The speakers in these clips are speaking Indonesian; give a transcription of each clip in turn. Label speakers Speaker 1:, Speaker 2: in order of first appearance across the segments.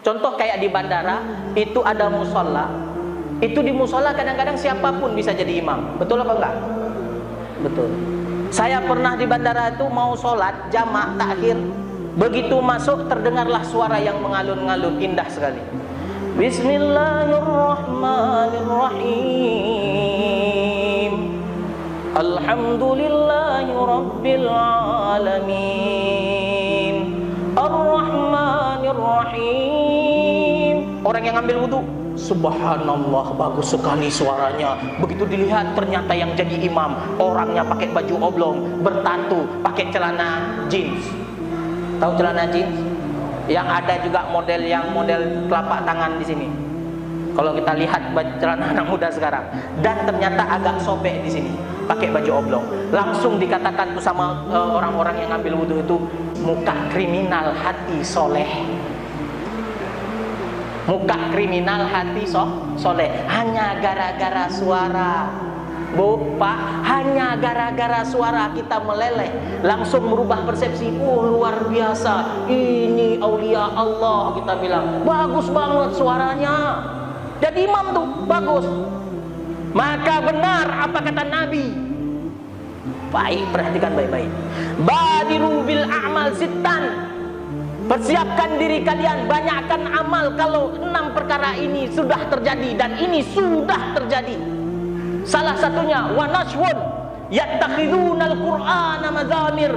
Speaker 1: Contoh kayak di bandara, itu ada musola. Itu di musola kadang-kadang siapapun bisa jadi imam. Betul apa enggak? Betul. Saya pernah di bandara itu mau sholat jamak takhir. Begitu masuk terdengarlah suara yang mengalun-ngalun, indah sekali. Bismillahirrahmanirrahim. Alhamdulillahi rabbil alamin. Ar-Rahmanir-Rahim. Orang yang ambil wudu, subhanallah, bagus sekali suaranya. Begitu dilihat ternyata yang jadi imam orangnya pakai baju oblong, bertatu, pakai celana jeans. Tahu celana jeans? Yang ada juga model telapak tangan di sini. Kalau kita lihat celana anak muda sekarang, dan ternyata agak sobek di sini, pakai baju oblong. Langsung dikatakan tuh sama orang-orang yang ngambil wudhu itu, muka kriminal hati soleh. Muka kriminal hati soleh. Hanya gara-gara suara, Bu, Pak, hanya gara-gara suara kita meleleh, langsung merubah persepsi. Oh, luar biasa, ini aulia Allah, kita bilang. Bagus banget suaranya. Jadi imam tuh, bagus. Maka benar apa kata Nabi. Baik, perhatikan baik-baik. Badiru bil a'mal sittan. Persiapkan diri kalian, banyakkan amal kalau 6 perkara ini sudah terjadi, dan ini sudah terjadi. Salah satunya wa nashwun yattakhidunal qur'ana mazamir.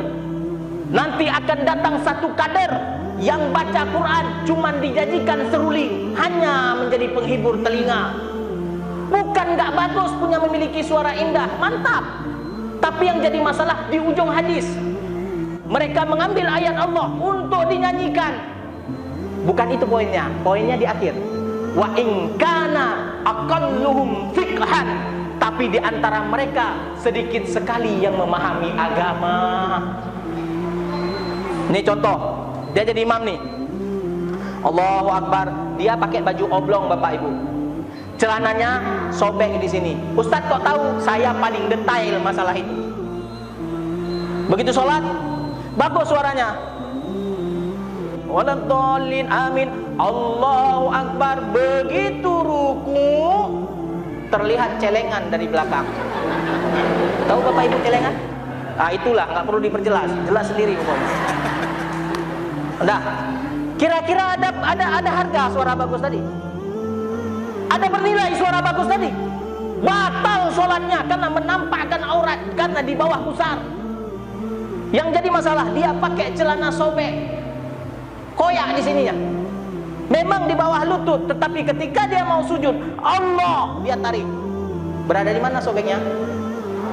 Speaker 1: Nanti akan datang satu kader yang baca Quran cuman dijadikan seruling, hanya menjadi penghibur telinga. Bukan gak bagus punya memiliki suara indah, mantap. Tapi yang jadi masalah di ujung hadis, mereka mengambil ayat Allah untuk dinyanyikan. Bukan itu poinnya. Poinnya di akhir. Wa in kana aqalluhum fiqhan. Tapi di antara mereka sedikit sekali yang memahami agama. Ini contoh. Dia jadi imam nih. Allahu Akbar. Dia pakai baju oblong, Bapak Ibu. Celananya sobek di sini. Ustadz kok tahu? Saya paling detail masalah itu. Begitu sholat, bagus suaranya. Waladhdallin, amin. Allahu Akbar. Begitu ruku, terlihat celengan dari belakang. Tahu Bapak Ibu celengan? Ah, itulah, nggak perlu diperjelas, jelas sendiri pokoknya. Udah. Kira-kira ada harga suara bagus tadi? Ada bernilai suara bagus tadi? Batal sholatnya karena menampakkan aurat, karena di bawah pusar. Yang jadi masalah, dia pakai celana sobek, koyak di sininya. Memang di bawah lutut, tetapi ketika dia mau sujud, Allah, dia tarik. Berada di mana sobeknya?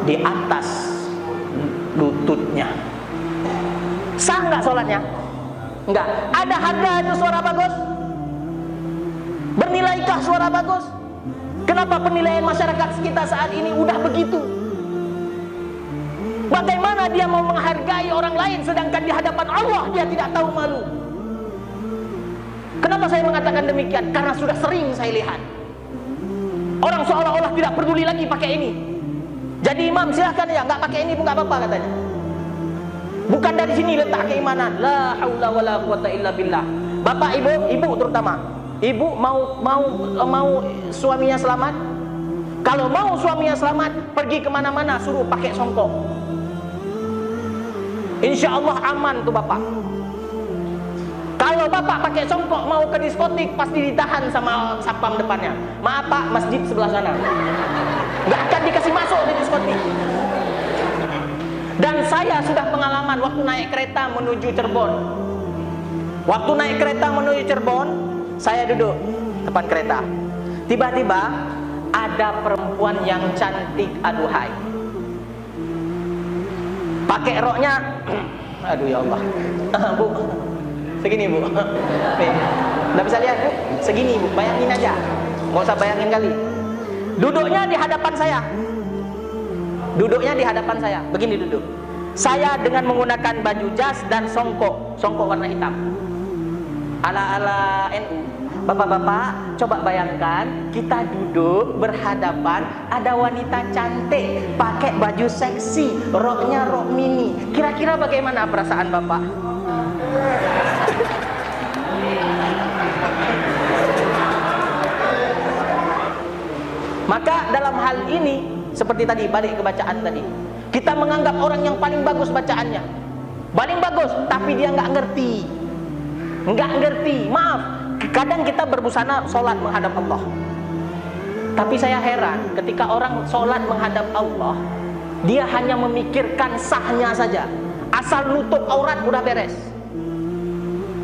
Speaker 1: Di atas lututnya. Sah nggak sholatnya? Enggak. Ada harga itu suara bagus? Bernilaikah suara bagus? Kenapa penilaian masyarakat kita saat ini udah begitu? Bagaimana dia mau menghargai orang lain sedangkan di hadapan Allah dia tidak tahu malu? Kenapa saya mengatakan demikian? Karena sudah sering saya lihat orang seolah-olah tidak peduli lagi pakai ini. Jadi imam silahkan ya, nggak pakai ini pun nggak apa-apa katanya. Bukan dari sini letak keimanan. La haula wala quwata illa billah. Bapak ibu terutama, ibu mau suaminya selamat. Kalau mau suaminya selamat, pergi kemana-mana suruh pakai songkok. Insya Allah aman tuh bapak. Kalau bapak pakai songkok mau ke diskotik, pasti ditahan sama satpam depannya. Maaf pak, masjid sebelah sana. Nggak akan dikasih masuk di diskotik. Dan saya sudah pengalaman waktu naik kereta menuju Cirebon. Waktu naik kereta menuju Cirebon, saya duduk depan kereta. Tiba-tiba ada perempuan yang cantik, aduhai. Pakai roknya, aduh ya Allah. Bu, segini bu. Nggak bisa lihat bu, segini bu, bayangin aja. Nggak usah bayangin kali. Duduknya di hadapan saya. Duduknya di hadapan saya, begini duduk. Saya dengan menggunakan baju jas dan songkok warna hitam. Ala-ala NU. Bapak-bapak, coba bayangkan kita duduk berhadapan, ada wanita cantik pakai baju seksi, roknya rok mini. Kira-kira bagaimana perasaan bapak? Maka dalam hal ini seperti tadi, balik ke bacaan tadi, kita menganggap orang yang paling bagus bacaannya, paling bagus, tapi dia nggak ngerti. Maaf, kadang kita berbusana sholat menghadap Allah, tapi saya heran ketika orang sholat menghadap Allah, dia hanya memikirkan sahnya saja, asal nutup aurat udah beres.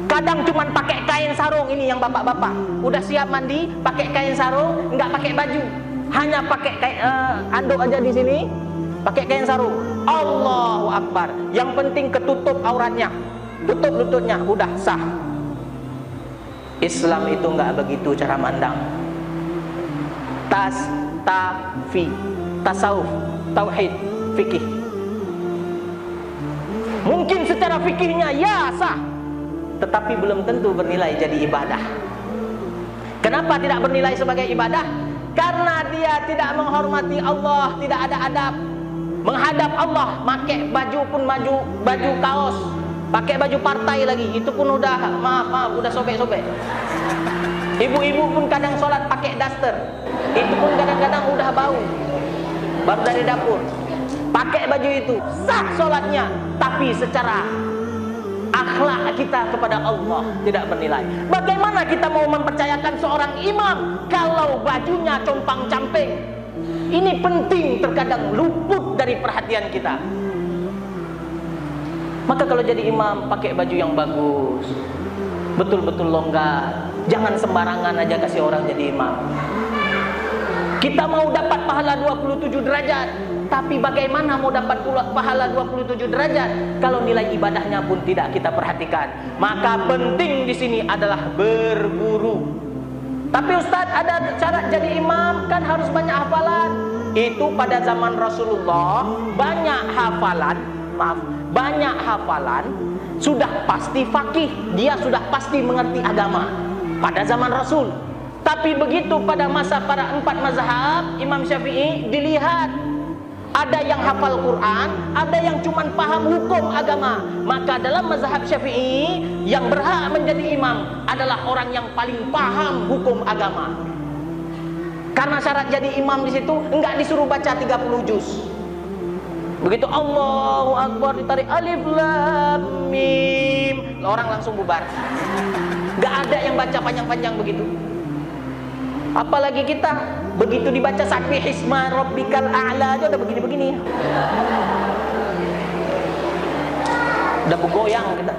Speaker 1: Kadang cuman pakai kain sarung, ini yang bapak-bapak udah siap mandi, pakai kain sarung, nggak pakai baju, hanya pakai kain anduk aja di sini, pakai kain sarung. Allahu Akbar. Yang penting ketutup auratnya, tutup lututnya, udah sah. Islam itu nggak begitu cara mandang. Tasawuf, tauhid, fikih. Mungkin secara fikihnya ya sah, tetapi belum tentu bernilai jadi ibadah. Kenapa tidak bernilai sebagai ibadah? Karena dia tidak menghormati Allah, tidak ada adab menghadap Allah. Pakai baju pun baju kaos, pakai baju partai lagi, itu pun udah maaf udah sobek-sobek. Ibu-ibu pun kadang sholat pakai daster, itu pun kadang-kadang udah bau, baru dari dapur. Pakai baju itu sah sholatnya, tapi secara akhlak kita kepada Allah tidak bernilai. Bagaimana kita mau mempercayakan seorang imam kalau bajunya compang-camping? Ini penting, terkadang luput dari perhatian kita. Maka kalau jadi imam, pakai baju yang bagus, betul-betul longgar. Jangan sembarangan aja kasih orang jadi imam. Kita mau dapat pahala 27 derajat, tapi bagaimana mau dapat pahala 27 derajat kalau nilai ibadahnya pun tidak kita perhatikan? Maka penting di sini adalah berburu. Tapi Ustadz, ada syarat jadi imam kan harus banyak hafalan. Itu pada zaman Rasulullah banyak hafalan, sudah pasti fakih, dia sudah pasti mengerti agama pada zaman Rasul. Tapi begitu pada masa para 4 mazhab Imam Syafi'i, dilihat ada yang hafal Quran, ada yang cuma paham hukum agama. Maka dalam mazhab Syafi'i yang berhak menjadi imam adalah orang yang paling paham hukum agama. Karena syarat jadi imam di situ enggak disuruh baca 30 juz. Begitu Allahu Akbar ditarik alif lam mim, orang langsung bubar. Enggak ada yang baca panjang-panjang begitu. Apalagi kita begitu dibaca sabbihisma rabbikal a'la aja udah begini-begini. Udah bergoyang kita.